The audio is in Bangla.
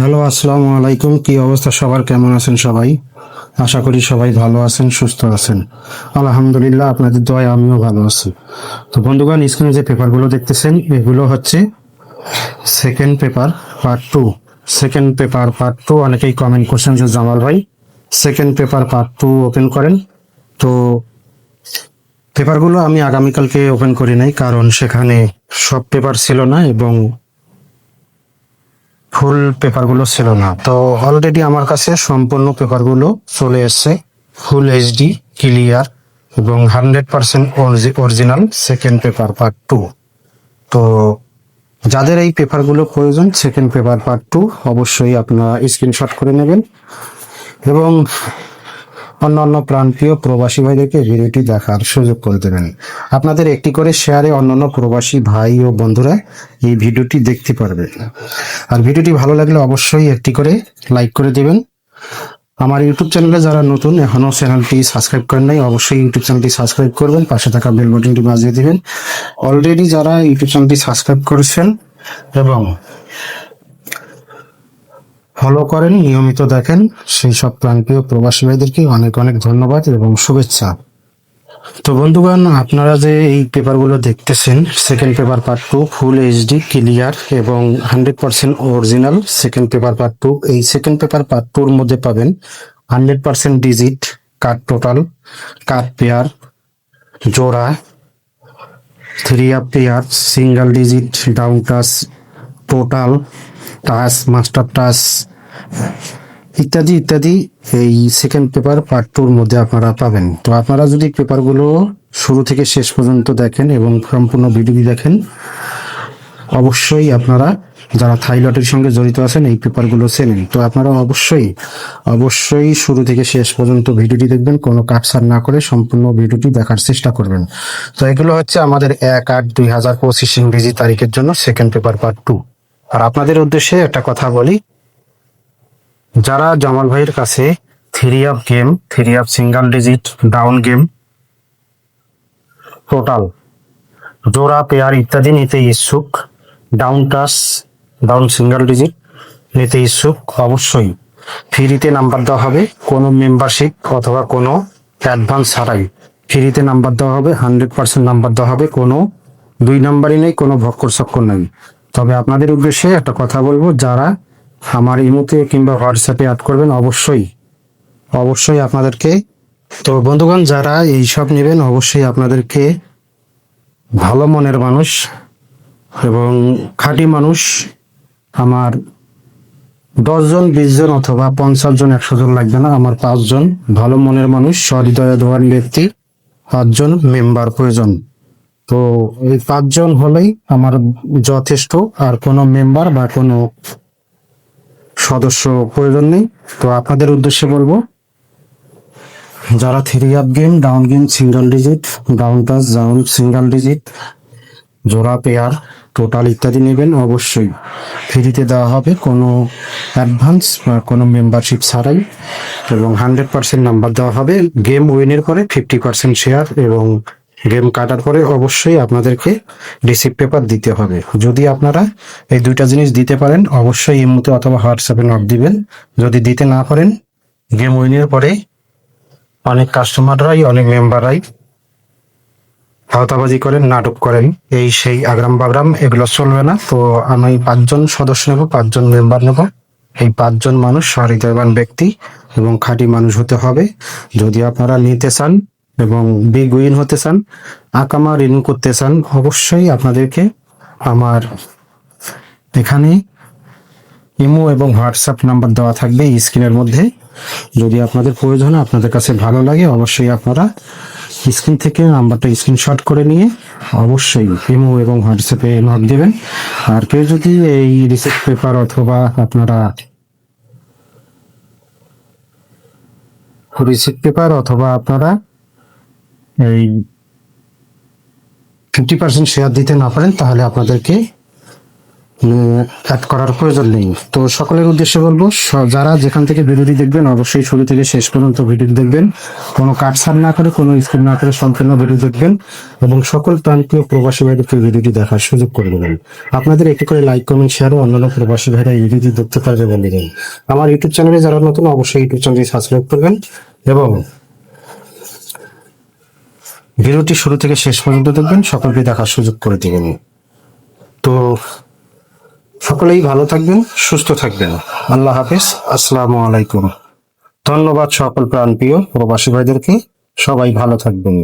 হ্যালো, আসসালামু আলাইকুম। কি অবস্থা সবার? কেমন আছেন সবাই? আশা করি সবাই ভালো আছেন, সুস্থ আছেন। আলহামদুলিল্লাহ, আপনাদের দয়ায় আমিও ভালো আছি। তো বন্ধুগণ, স্ক্রিনে যে পেপারগুলো দেখতেছেন এগুলো হচ্ছে second paper part two. Second paper part two, অনেকেই কমেন্ট করছেন যে জামাল ভাই second paper part two open করেন। তো পেপারগুলো আমি আগামীকালকে ওপেন করি নাই, কারণ সেখানে সব পেপার ছিল না এবং ফুল পেপারগুলো ছিল না। তো অলরেডি আমার কাছে সম্পূর্ণ পেপারগুলো চলে এসেছে, ফুল এইচডি ক্লিয়ার এবং 100% original second paper part two. তো যাদের এই পেপারগুলো প্রয়োজন সেকেন্ড পেপার পার্ট টু, অবশ্যই আপনারা স্ক্রিনশট করে নেবেন এবং অন্যান্য প্রান্তীয় প্রবাসী ভাইদেরকে ভিডিওটি দেখার সুযোগ করে দেবেন। আপনাদের একটি করে শেয়ারে অন্যান্য প্রবাসী ভাই ও বন্ধুরা এই ভিডিওটি দেখতে পারবে। আর ভিডিওটি ভালো লাগলে অবশ্যই একটি করে লাইক করে দেবেন। আমার ইউটিউব চ্যানেলে যারা নতুন, এখনো চ্যানেলটি সাবস্ক্রাইব করেন নাই, অবশ্যই ইউটিউব চ্যানেলটি সাবস্ক্রাইব করবেন, পাশে থাকা বেল বাটনটি বাজিয়ে দিবেন। অলরেডি যারা ইউটিউব চ্যানেলটি সাবস্ক্রাইব করেছেন এবং ফলো করেন, নিয়মিত দেখেন, সেই সব প্রান্তীয় প্রবাসী ভাইদেরকে অনেক অনেক ধন্যবাদ এবং শুভেচ্ছা। তো বন্ধুগণ, আপনারা যে এই পেপারগুলো দেখতেছেন second paper part two, full HD clear এবং 100% original second paper part two. এই সেকেন্ড পেপার পার্ট টুর মধ্যে পাবেন 100% digit, cut total, cut pair, জোড়া, three up pair, single digit, down touch, total, touch, master touch ইত্যাদি ইত্যাদি এই সেকেন্ড পেপার পার্ট টুর মধ্যে আপনারা পাবেন। তো আপনারা যদি পেপারগুলো শুরু থেকে শেষ পর্যন্ত দেখেন এবং সম্পূর্ণ ভিডিওটি দেখেন, অবশ্যই আপনারা যারা থাইলটের সঙ্গে জড়িত আছেন এই পেপারগুলো চেনেন। তো আপনারা অবশ্যই অবশ্যই শুরু থেকে শেষ পর্যন্ত ভিডিওটি দেখবেন, কোনো কাটছাড় না করে সম্পূর্ণ ভিডিওটি দেখার চেষ্টা করবেন। তো এগুলো হচ্ছে আমাদের 1/8/2025 ইংরেজি তারিখের জন্য সেকেন্ড পেপার পার্ট টু। আর আপনাদের উদ্দেশ্যে একটা কথা বলি, যারা জামাল ভাইয়ের কাছে three up game, three up single digit, down game, total, জোড়া পেয়ার ইত্যাদি নিতে ইচ্ছুক, down touch, down single digit নিতে ইচ্ছুক, অবশ্যই ফ্রিতে নাম্বার দেওয়া হবে, কোনো মেম্বারশিপ অথবা কোনো অ্যাডভান্স ছাড়াই ফ্রিতে নাম্বার দেওয়া হবে। 100% নাম্বার দেওয়া হবে, কোনো দুই নাম্বারই নেই, কোনো ভক্কর চক্কর নেই। তবে আপনাদের উদ্দেশ্যে একটা কথা বলবো, যারা আমার ইমোতে কিংবা হোয়াটসঅ্যাপে অ্যাড করবেন, অবশ্যই অবশ্যই আপনাদেরকে, তো বন্ধুগণ যারা এইসব নেবেন অবশ্যই আপনাদেরকে ভালো মনের মানুষ এবং খাঁটি মানুষ, আমার 10 জন 20 জন অথবা 50 জন 100 জন লাগবে না, আমার 5 জন ভালো মনের মানুষ, সহৃদয় ধোয়ান ব্যক্তি, 5 জন মেম্বার প্রয়োজন। তো এই 5 জন হলেই আমার যথেষ্ট, আর কোনো মেম্বার বা কোনো সদস্য প্রয়োজন নেই। তো আপনাদের উদ্দেশ্যে বলবো, যারা three up game, down game, single digit, down touch, down single digit, জোড়া পেয়ার, টোটাল ইত্যাদি নেবেন, অবশ্যই ফ্রিতে দেওয়া হবে, কোনো অ্যাডভান্স বা কোনো মেম্বারশিপ ছাড়াই, এবং 100% নাম্বার দেওয়া হবে। গেম উইনের পরে 50% শেয়ার এবং গেম কাটার পরে অবশ্যই আপনাদেরকে রিসিপ্ট পেপার দিতে হবে। যদি আপনারা এই দুইটা জিনিস দিতে পারেন, অবশ্যই ইমোতে অথবা হোয়াটসঅ্যাপে নক দিবেন। যদি দিতে না পারেন, গেম উইনের পরে অনেক কাস্টমাররাই, অনেক মেম্বাররাই ভাওতাবাজি করেন, নাটক করেন, এই সেই আগ্রাম বাগ্রাম, এগুলো চলবে না। তো আমি 5 জন সদস্য নেব, 5 জন মেম্বার নেব। এই 5 জন মানুষ সহৃদয়বান ব্যক্তি এবং খাঁটি মানুষ হতে হবে। যদি আপনারা নিতে চান এবং বিগ উইন হতে চান, আকামা রিনিউ করতে চান, অবশ্যই আপনাদেরকে আমার এখানে ইমো এবং হোয়াটসঅ্যাপ নাম্বার দেওয়া থাকবে স্ক্রিনের মধ্যে। যদি আপনাদের প্রয়োজন, আপনাদের কাছে ভালো লাগে, অবশ্যই আপনারা স্ক্রিন থেকে নাম্বারটা স্ক্রিনশট করে নিয়ে অবশ্যই ইমো এবং হোয়াটসঅ্যাপে নক দেবেন। আর কেউ যদি এই রিসিপ্ট পেপার অথবা আপনারা এই 50% শেয়ার দিতে না পারেন, তাহলে আপনাদেরকে অ্যাড করার প্রয়োজন নেই। তো সকলের উদ্দেশ্যে বলবো, যারা যেখান থেকে ভিডিওটি দেখবেন অবশ্যই শুরু থেকে শেষ পর্যন্ত ভিডিও দেখবেন, কোনো কাটছাড় না করে, কোনো স্কিপ না করে সম্পূর্ণ ভিডিও দেখবেন এবং সকল প্রান্তীয় প্রবাসী ভাইদেরকে ভিডিওটি দেখার সুযোগ করে দেবেন। আপনাদের একটি করে লাইক, কমেন্ট, শেয়ার ও অন্যান্য প্রবাসী ভাইরা এই ভিডিওটি দেখতে পারবে বলে দেন। আমার ইউটিউব চ্যানেলে যারা নতুন অবশ্যই ইউটিউব চ্যানেলটি সাবস্ক্রাইব করবেন এবং ভিডিওটি শুরু থেকে শেষ পর্যন্ত দেখবেন, সকলকে দেখার সুযোগ করে দেবেন। তো সকলেই ভালো থাকবেন, সুস্থ থাকবেন। আল্লাহ হাফেজ, আসসালামু আলাইকুম। ধন্যবাদ সকল প্রাণপ্রিয় প্রবাসী ভাইদেরকে। সবাই ভালো থাকবেন।